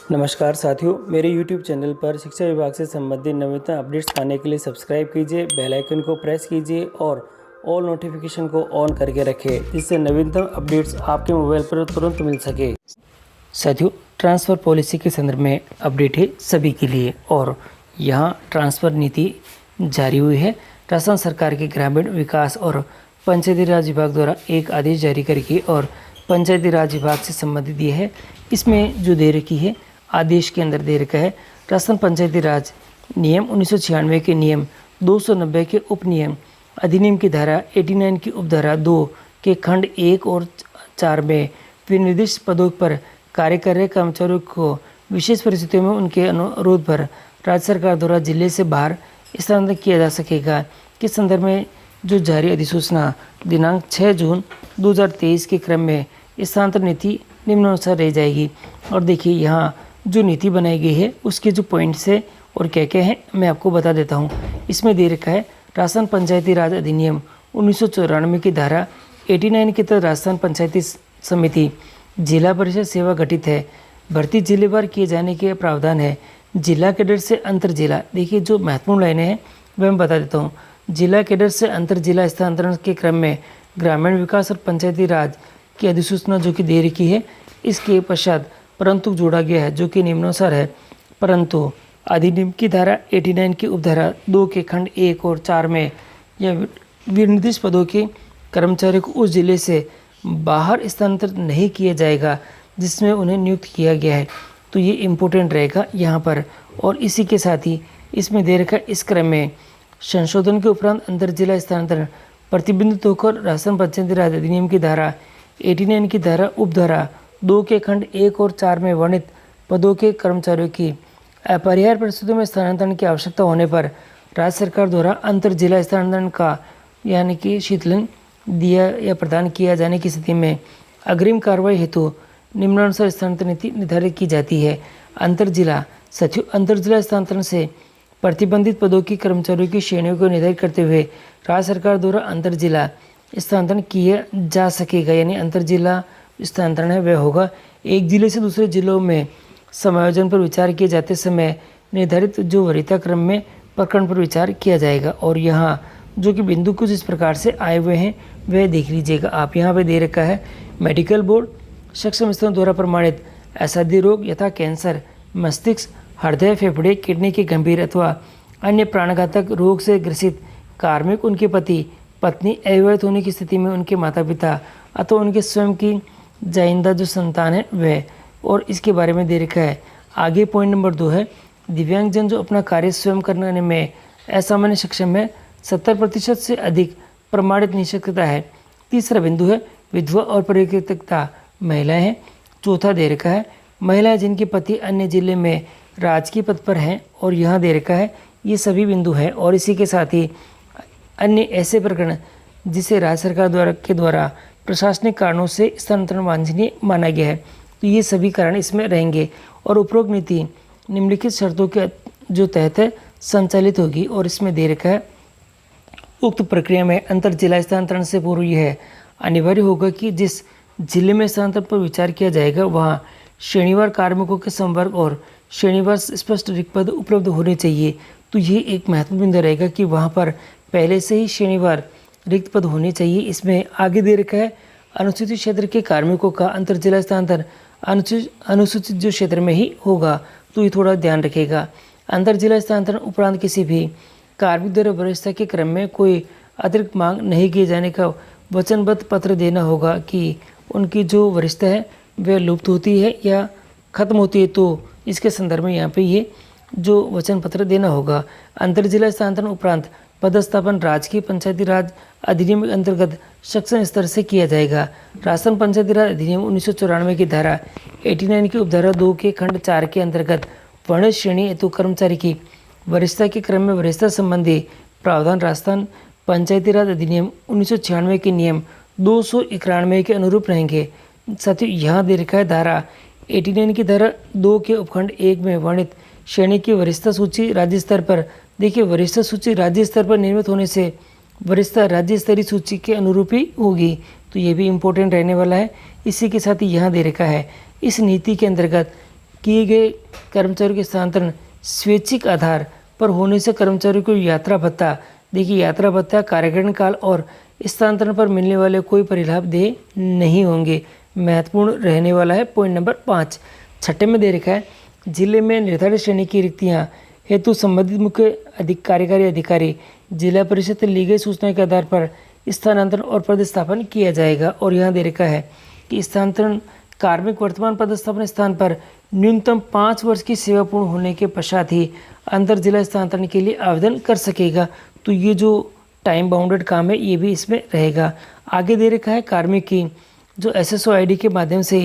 नमस्कार साथियों, मेरे YouTube चैनल पर शिक्षा विभाग से संबंधित नवीनतम अपडेट्स पाने के लिए सब्सक्राइब कीजिए, बेल आइकन को प्रेस कीजिए और ऑल नोटिफिकेशन को ऑन करके रखें, जिससे नवीनतम अपडेट्स आपके मोबाइल पर तुरंत मिल सके। साथियों, ट्रांसफ़र पॉलिसी के संदर्भ में अपडेट है सभी के लिए और यहाँ ट्रांसफ़र नीति जारी हुई है। राजस्थान सरकार के ग्रामीण विकास और पंचायती राज विभाग द्वारा एक आदेश जारी करके और पंचायती राज विभाग से संबंधित ये है। इसमें जो दे रखी है आदेश के अंदर दे रखा है राजस्थान पंचायती राज नियम 1996 के नियम 290 के उपनियम अधिनियम की धारा 89 की उपधारा 2 के खंड 1 और 4 में विनिर्दिष्ट पदों पर कार्य कर रहे कर्मचारियों को विशेष परिस्थितियों में उनके अनुरोध पर राज्य सरकार द्वारा जिले से बाहर स्थानांतरित किया जा सकेगा के संदर्भ में जो जारी अधिसूचना दिनांक 6 जून 2023 के क्रम में स्थानांतरण नीति निम्नानुसार रह जाएगी। और देखिए यहाँ जो नीति बनाई गई है उसके जो पॉइंट्स है और क्या क्या है मैं आपको बता देता हूँ। इसमें दे रखा है राजस्थान पंचायती राज अधिनियम 1994 की धारा 89 के तहत राजस्थान पंचायती समिति जिला परिषद सेवा गठित है। भर्ती जिलेवार किए जाने के प्रावधान है। जिला कैडर से अंतर जिला, देखिए जो महत्वपूर्ण लाइनें हैं वह मैं बता देता हूँ। जिला कैडर से अंतर जिला स्थानांतरण के क्रम में ग्रामीण विकास और पंचायती राज की अधिसूचना जो कि दे रखी है, इसके पश्चात परंतु जोड़ा गया है जो कि निम्नानुसार है। परंतु अधिनियम की धारा 89 की उपधारा 2 के खंड 1 और 4 में यह विनिर्दिष्ट पदों के कर्मचारियों को उस जिले से बाहर स्थानांतरित नहीं किया जाएगा जिसमें उन्हें नियुक्त किया गया है। तो ये इम्पोर्टेंट रहेगा यहाँ पर। और इसी के साथ ही इसमें दे रखा इस क्रम में संशोधन के उपरांत अंतर जिला स्थानांतरण प्रतिबंधित होकर राजस्थान पंचायती राज अधिनियम की धारा 89 की धारा उपधारा 2 के खंड 1 और 4 में वर्णित पदों के कर्मचारियों की अपरिहार्य परिस्थितियों में स्थानांतरण की आवश्यकता होने पर राज्य सरकार द्वारा अंतर जिला स्थानांतरण का यानी कि शीतलन दिया या प्रदान किया जाने की स्थिति में अग्रिम कार्रवाई हेतु निम्नानुसार स्थानांतरण नीति निर्धारित की जाती है। अंतर जिला सचिव अंतर जिला स्थानांतरण से प्रतिबंधित पदों की कर्मचारियों की श्रेणियों को निर्धारित करते हुए राज्य सरकार द्वारा अंतर जिला स्थानांतरण किया जा सकेगा। यानी अंतर जिला स्थानांतरण है वह होगा एक जिले से दूसरे जिलों में समायोजन पर विचार किए जाते समय निर्धारित जो वरीयता क्रम में प्रकरण पर विचार किया जाएगा। और यहाँ जो कि बिंदु कुछ इस प्रकार से आए हुए हैं वह देख लीजिएगा आप। यहाँ पे दे रखा है मेडिकल बोर्ड सक्षम स्तरों द्वारा प्रमाणित असाध्य रोग यथा कैंसर, मस्तिष्क, हृदय, फेफड़े, किडनी के गंभीर अथवा अन्य प्राणघातक रोग से ग्रसित कार्मिक, उनके पति पत्नी अविवाहित होने की स्थिति में उनके माता पिता अथवा उनके स्वयं की जाइंदा जो संतान है वह। और इसके बारे में दे रखा है आगे पॉइंट नंबर 2 है दिव्यांगजन जो अपना कार्य स्वयं करने में असामान्य सक्षम है 70% से अधिक प्रमाणित निःशक्तता है। तीसरा बिंदु है विधवा और परित्यक्ता महिलाएं हैं। चौथा दे रखा है महिलाएं जिनके पति अन्य जिले में राजकीय पद पर हैं। और यहाँ दे रखा है ये सभी बिंदु हैं। और इसी के साथ ही अन्य ऐसे प्रकरण जिसे राज्य सरकार द्वारा प्रशासनिक कारणों से स्थानांतरण वांछनीय माना गया है, तो ये सभी कारण इसमें रहेंगे। और उपरोक्त नीति निम्नलिखित शर्तों के जो तहत है संचालित होगी। और इसमें दे रखा है उक्त प्रक्रिया में अंतर जिला स्थानांतरण से पूर्व यह अनिवार्य होगा कि जिस जिले में स्थानांतरण पर विचार किया जाएगा वहाँ श्रेणीवार कार्मिकों के संवर्ग और श्रेणीवार स्पष्ट रिक्त पद उपलब्ध होने चाहिए। तो ये एक महत्वपूर्ण बिंदु रहेगा कि वहाँ पर पहले से ही श्रेणीवार रिक्त पद होने चाहिए। इसमें आगे दे रखा है अनुसूचित क्षेत्र के कार्मिकों का अंतर जिला स्थानांतरण अनुसूचित जो क्षेत्र में ही होगा, तो ये थोड़ा ध्यान रखेगा। अंतर जिला स्थानांतरण उपरांत किसी भी कार्मिक द्वारा वरिष्ठता के क्रम में कोई अतिरिक्त मांग नहीं किए जाने का वचनबद्ध पत्र देना होगा कि उनकी जो वरिष्ठता है वह लुप्त होती है या खत्म होती है, तो इसके संदर्भ में यहाँ पे ये जो वचन पत्र देना होगा। अंतर जिला स्थानांतरण उपरांत पदस्थापन राजकीय पंचायती राज अधिनियम के अंतर्गत सक्षम स्तर से किया जाएगा। राजस्थान पंचायती राज अधिनियम 1994 की धारा 89 की उपधारा 2 के खंड 4 के अंतर्गत वर्णित श्रेणी हेतु कर्मचारी की वरिष्ठता के क्रम में वरिष्ठता संबंधी प्रावधान राजस्थान पंचायती राज अधिनियम 1996 के नियम 291 के अनुरूप रहेंगे। साथियों यहाँ दे रखा है धारा 89 की धारा 2 के उपखंड 1 में वर्णित श्रेणी की वरिष्ठता सूची राज्य स्तर पर, देखिए वरिष्ठता सूची राज्य स्तर पर निर्मित होने से वरिष्ठता राज्य स्तरीय सूची के अनुरूप ही होगी। तो ये भी इम्पोर्टेंट रहने वाला है। इसी के साथ ही यहाँ दे रखा है इस नीति के अंतर्गत किए गए कर्मचारियों के स्थानांतरण स्वैच्छिक आधार पर होने से कर्मचारियों को यात्रा भत्ता, देखिए यात्रा भत्ता, कार्यकालीन काल और स्थानांतरण पर मिलने वाले कोई परिलाभ देय नहीं होंगे। महत्वपूर्ण रहने वाला है पॉइंट नंबर 5। छठे में दे रखा है जिले में निर्धारित श्रेणी की रिक्तियां हेतु संबंधित मुख्य कार्यकारी अधिकारी जिला परिषद से ली गई सूचना के आधार पर स्थानांतरण और पदस्थापन किया जाएगा। और यहाँ दे रखा है कि स्थानांतरण कार्मिक वर्तमान पदस्थापन स्थान पर न्यूनतम 5 वर्ष की सेवा पूर्ण होने के पश्चात ही अंतर जिला स्थानांतरण के लिए आवेदन कर सकेगा। तो ये जो टाइम बाउंडेड काम है ये भी इसमें रहेगा। आगे दे रखा है कार्मिक की जो SSO ID के माध्यम से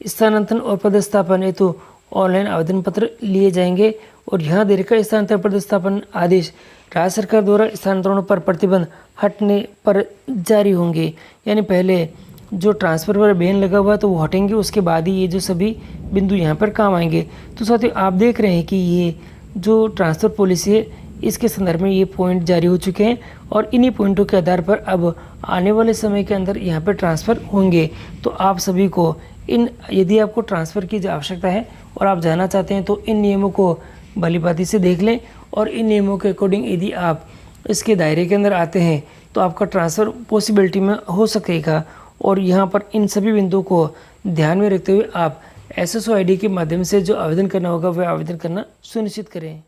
स्थानांतरण और पदस्थापन हेतु ऑनलाइन आवेदन पत्र लिए जाएंगे। और यहाँ दे रखा है स्थानांतरण पदस्थापन आदेश राज्य सरकार द्वारा स्थानांतरणों पर प्रतिबंध हटने पर जारी होंगे। यानी पहले जो ट्रांसफ़र पर बैन लगा हुआ है तो वो हटेंगे, उसके बाद ही ये जो सभी बिंदु यहाँ पर काम आएंगे। तो साथियों आप देख रहे हैं कि ये जो ट्रांसफ़र पॉलिसी है इसके संदर्भ में ये पॉइंट जारी हो चुके हैं और इन्हीं पॉइंटों के आधार पर अब आने वाले समय के अंदर यहाँ पर ट्रांसफ़र होंगे। तो आप सभी को यदि आपको ट्रांसफ़र की आवश्यकता है और आप जाना चाहते हैं तो इन नियमों को भलीभांति से देख लें और इन नियमों के अकॉर्डिंग यदि आप इसके दायरे के अंदर आते हैं तो आपका ट्रांसफ़र पॉसिबिलिटी में हो सकेगा। और यहाँ पर इन सभी बिंदुओं को ध्यान में रखते हुए आप SSO ID के माध्यम से जो आवेदन करना होगा वह आवेदन करना सुनिश्चित करें।